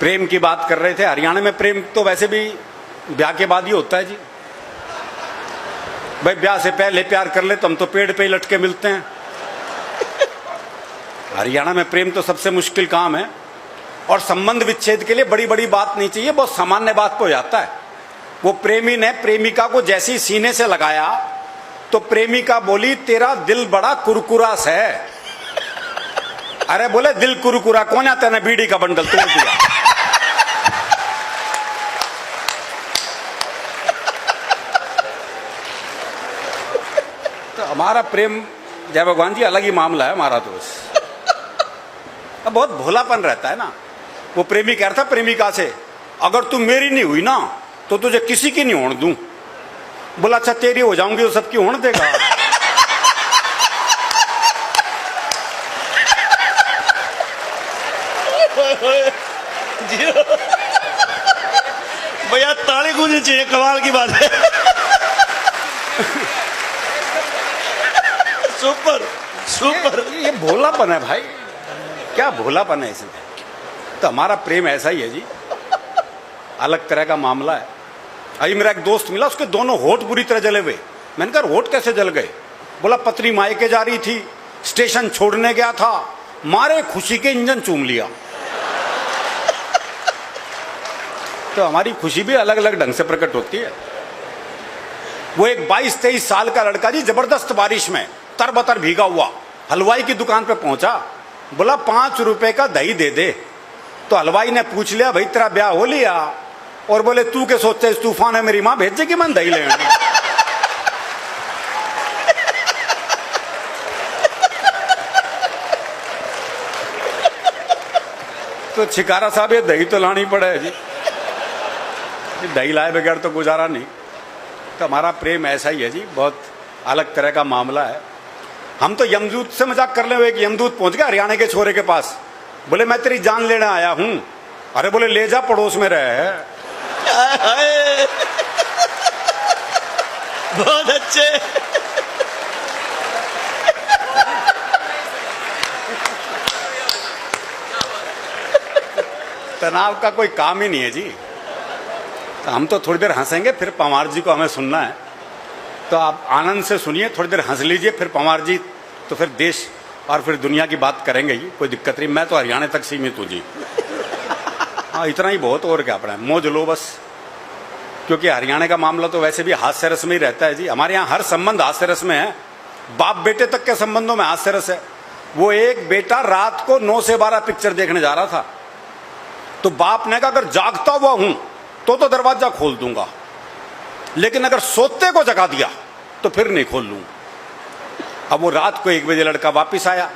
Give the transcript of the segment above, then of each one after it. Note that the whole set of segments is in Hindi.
प्रेम की बात कर रहे थे। हरियाणा में प्रेम तो वैसे भी ब्याह के बाद ही होता है जी। भाई ब्याह से पहले प्यार कर ले तो हम तो पेड़ पे ही लटके मिलते हैं। हरियाणा में प्रेम तो सबसे मुश्किल काम है, और संबंध विच्छेद के लिए बड़ी बड़ी बात नहीं चाहिए, बहुत सामान्य बात पे हो जाता है। वो प्रेमी ने प्रेमिका को जैसे ही सीने से लगाया तो प्रेमिका बोली तेरा दिल बड़ा कुरकुरा सा है। अरे बोले दिल कुरकुरा कौन आता है ना, बीड़ी का बंडल तोड़ दिया। तो हमारा प्रेम जय भगवान जी अलग ही मामला है हमारा। तो अब बहुत भोलापन रहता है ना। वो प्रेमी कह रहा था प्रेमिका से, अगर तू मेरी नहीं हुई ना तो तुझे किसी की नहीं होने दूं। बोला अच्छा तेरी हो जाऊंगी तो सबकी होने देगा। भैया ताली गूंजनी चाहिए, कमाल की बात है। Super super. ये भोलापन है भाई, क्या भोलापन है इसमें। तो हमारा प्रेम ऐसा ही है जी, अलग तरह का मामला है। अभी मेरा एक दोस्त मिला, उसके दोनों होठ बुरी तरह जले हुए। मैंने कहा होठ कैसे जल गए? बोला पत्नी मायके जा रही थी, स्टेशन छोड़ने गया था, मारे खुशी के इंजन चूम लिया। तो हमारी खुशी भी अलग अलग ढंग से प्रकट होती है। वो एक 22-23 साल का लड़का जी जबरदस्त बारिश में तरबतर भीगा हुआ हलवाई की दुकान पे पहुंचा। बोला 5 रुपए का दही दे दे। तो हलवाई ने पूछ लिया भाई तेरा ब्याह हो लिया? और बोले तू के सोचते इस तूफान है मेरी मां भेजेगी मन दही लेने। तो छिकारा साहब ये दही तो लानी पड़े जी, दही लाए बगैर तो गुजारा नहीं। तो हमारा प्रेम ऐसा ही है जी, बहुत अलग तरह का मामला है। हम तो यमदूत से मजाक कर ले, एक यमदूत पहुंच गया हरियाणा के छोरे के पास। बोले मैं तेरी जान लेने आया हूं। अरे बोले ले जा पड़ोस में रहे। बहुत अच्छे। तनाव का कोई काम ही नहीं है जी। तो हम तो थोड़ी देर हंसेंगे, फिर पंवार जी को हमें सुनना है। तो आप आनंद से सुनिए, थोड़ी देर हंस लीजिए, फिर पंवार जी तो फिर देश और फिर दुनिया की बात करेंगे ही, कोई दिक्कत नहीं। मैं तो हरियाणा तक सीमित हूँ जी। हाँ इतना ही बहुत, और क्या अपना मौज लो बस। क्योंकि हरियाणा का मामला तो वैसे भी हास्य रस में ही रहता है जी। हमारे यहाँ हर संबंध हास्य रस में है, बाप बेटे तक के संबंधों में हास्य रस है। वो एक बेटा रात को 9 से 12 पिक्चर देखने जा रहा था, तो बाप ने कहा अगर जागता हुआ हूं तो दरवाजा खोल दूंगा, लेकिन अगर सोते को जगा दिया तो फिर नहीं खोल लूंगा। अब वो रात को 1 बजे लड़का वापिस आया,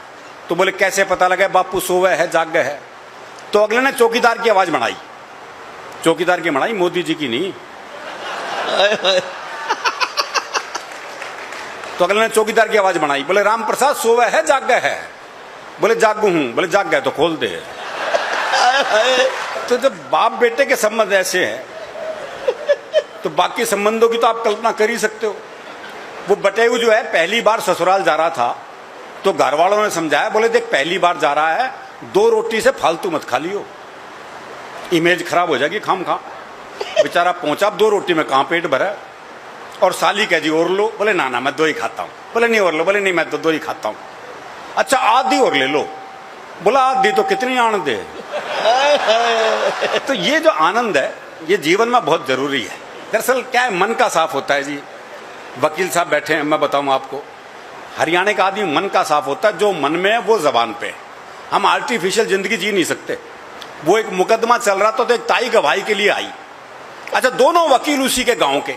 तो बोले कैसे पता लगा बापू सोवे है जाग गए है? तो अगले ने चौकीदार की आवाज बढ़ाई। चौकीदार की बढ़ाई, मोदी जी की नहीं। तो अगले ने चौकीदार की आवाज बढ़ाई, बोले राम प्रसाद सोवे है जाग गए है? बोले जागू हूं। बोले जाग गए तो खोल दे। तो जब बाप बेटे के संबंध ऐसे हैं तो बाकी संबंधों की तो आप कल्पना कर ही सकते हो। वो बटेऊ जो है पहली बार ससुराल जा रहा था, तो घर वालों ने समझाया, बोले देख पहली बार जा रहा है, 2 रोटी से फालतू मत खा लियो, इमेज खराब हो जाएगी खाम खा। बेचारा पहुंचा, 2 रोटी में कहां पेट भरा। और साली कह जी और लो। बोले ना ना मैं 2 ही खाता हूं। बोले नहीं और लो। बोले नहीं मैं तो 2 ही खाता हूं। अच्छा आधी और ले लो। बोला आधी तो कितनी आनंद है। तो ये जो आनंद है ये जीवन में बहुत जरूरी है। दरअसल क्या है, मन का साफ होता है जी। वकील साहब बैठे हैं, मैं बताऊं आपको, हरियाणा का आदमी मन का साफ होता है, जो मन में है वो जबान पे है। हम आर्टिफिशियल जिंदगी जी नहीं सकते। वो एक मुकदमा चल रहा था, तो एक ताई गवाही के लिए आई। अच्छा दोनों वकील उसी के गांव के।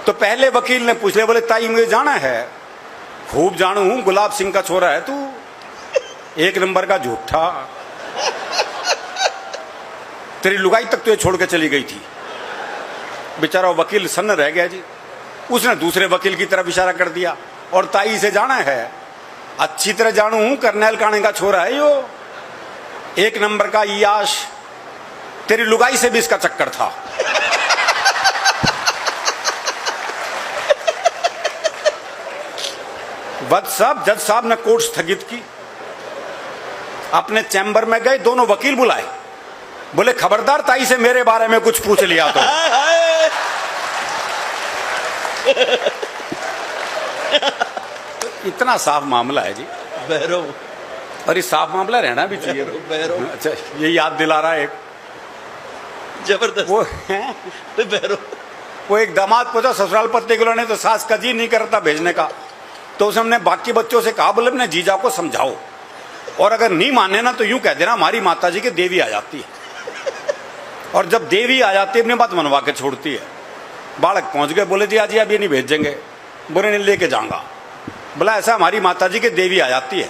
तो पहले वकील ने पूछ लिया, बोले ताई मुझे जाना है? खूब जानू हूं, गुलाब सिंह का छोरा है तू, 1 नंबर का झूठा, तेरी लुगाई तक तुझे छोड़ के चली गई थी। बेचारा वकील सन्न रह गया जी। उसने दूसरे वकील की तरफ इशारा कर दिया, और ताई से जाना है? अच्छी तरह जानू हूं, करनैल काणे का छोरा है यो, 1 नंबर का याश, तेरी लुगाई से भी इसका चक्कर था। वत साहब, जज साहब ने कोर्ट स्थगित की, अपने चैम्बर में गए, दोनों वकील बुलाए, बोले खबरदार ताई से मेरे बारे में कुछ पूछ लिया तो। हाय हाय। इतना साफ मामला है जी, भैरव और ये साफ मामला रहना भी चाहिए। भैरव अच्छा, ये याद दिला रहा है एक, जबरदस्त। वो भैरव वो एक दामाद पूछा ससुराल पत्नी को ने तो सास का जी नहीं करता भेजने का, तो उसने अपने बाकी बच्चों से कहा बोले अपने जीजा को समझाओ, और अगर नहीं माने ना तो यूं कह देना हमारी माता जी की देवी आ जाती है, और जब देवी आ जाती है अपनी बात मनवा के छोड़ती है। बालक पहुंच गए, बोले जी आज ये नहीं भेजेंगे, बोले नहीं लेके जाऊंगा। बोला ऐसा हमारी माता जी की देवी आ जाती है,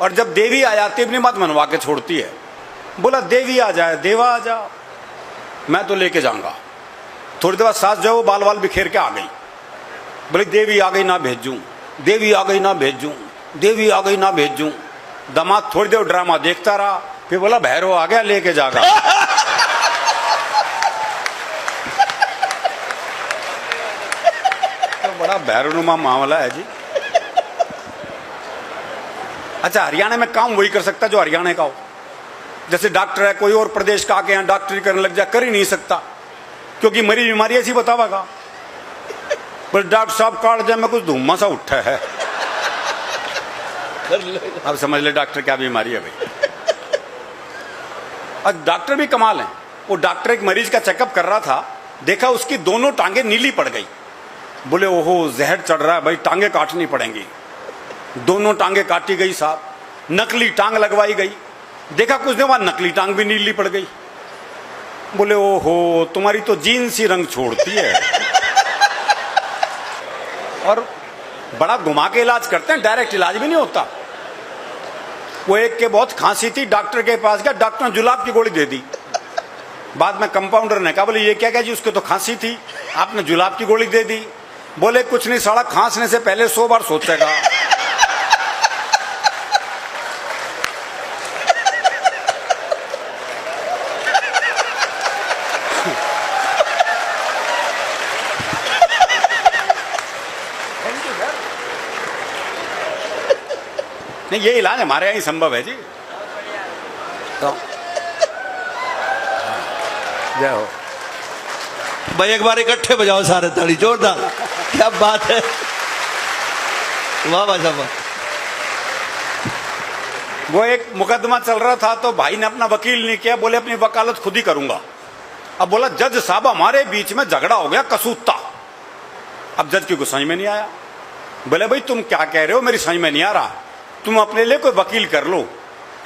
और जब देवी आ जाती है अपनी बात मनवा के छोड़ती है। बोला देवी आ जाए देवा आ जाओ, मैं तो लेके जाऊंगा। थोड़ी देर बाद सास जो है वो बाल बाल बिखेर के आ गई, बोले देवी आ गई ना भेजूं, देवी आ गई ना भेजूं, देवी आ गई ना भेजूं। दामाद थोड़ी देर ड्रामा देखता रहा, फिर बोला भैरव आ गया लेके जागा। तो बड़ा भैरवनुमा मामला है जी। अच्छा, हरियाणा में काम वही कर सकता जो हरियाणा का हो। जैसे डॉक्टर है कोई और प्रदेश का आके यहाँ डॉक्टरी करने लग जाए, कर ही नहीं सकता, क्योंकि मरी बीमारी ऐसी बतावागा। पर डॉक्टर साहब काट जाए में कुछ धुम्मा सा उठा है, अब समझ ले डॉक्टर क्या बीमारी है भाई। और डॉक्टर भी कमाल है। वो डॉक्टर एक मरीज का चेकअप कर रहा था, देखा उसकी दोनों टांगे नीली पड़ गई। बोले ओहो जहर चढ़ रहा है भाई, टांगे काटनी पड़ेंगी। दोनों टांगे काटी गई साहब, नकली टांग लगवाई गई। देखा कुछ देर बाद नकली टांग भी नीली पड़ गई। बोले ओहो तुम्हारी तो जीन्स ही रंग छोड़ती है। और बड़ा घुमा के इलाज करते हैं, डायरेक्ट इलाज भी नहीं होता। वो एक के बहुत खांसी थी, डॉक्टर के पास गया, डॉक्टर ने जुलाब की गोली दे दी। बाद में कंपाउंडर ने कहा बोले ये क्या जी, उसको तो खांसी थी, आपने जुलाब की गोली दे दी। बोले कुछ नहीं साला, खांसने से पहले 100 बार सोचेगा। नहीं ये इलाज हमारे यहाँ ही संभव है जी। तो जय हो भाई, एक बार इकट्ठे बजाओ सारे ताली, जोरदार। क्या बात है, वाह वाह साहब। वो एक मुकदमा चल रहा था, तो भाई ने अपना वकील नहीं किया, बोले अपनी वकालत खुद ही करूंगा। अब बोला जज साहब हमारे बीच में झगड़ा हो गया कसूता। अब जज की कुछ समझ में नहीं आया। बोले भाई तुम क्या कह रहे हो, मेरी समझ में नहीं आ रहा, तुम अपने लिए कोई वकील कर लो।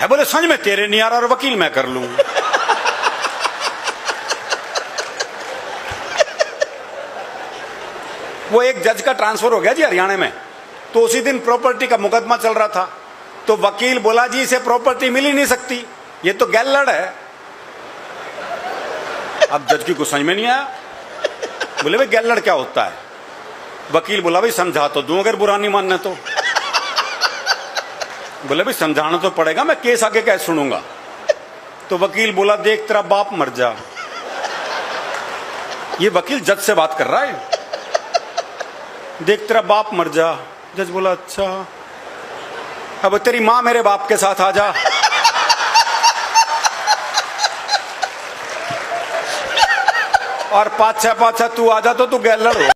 है बोले समझ में तेरे नहीं आ रहा और वकील मैं कर लूं। वो एक जज का ट्रांसफर हो गया जी हरियाणा में, तो उसी दिन प्रॉपर्टी का मुकदमा चल रहा था। तो वकील बोला जी इसे प्रॉपर्टी मिल ही नहीं सकती, ये तो गैलड़ है। अब जज की कुछ समझ में नहीं आया। बोले भाई गैलड़ क्या होता है। वकील बोला भाई समझा तो दूं अगर बुरा नहीं मानने तो। बोले भाई समझाना तो पड़ेगा, मैं केस आगे कैसे सुनूंगा। तो वकील बोला देख तेरा बाप मर जा। ये वकील जज से बात कर रहा है, देख तेरा बाप मर जा। जज बोला अच्छा, अब तेरी मां मेरे बाप के साथ आ जा। और पाछा पाछा तू आ जा तो तू गैलड़ हो।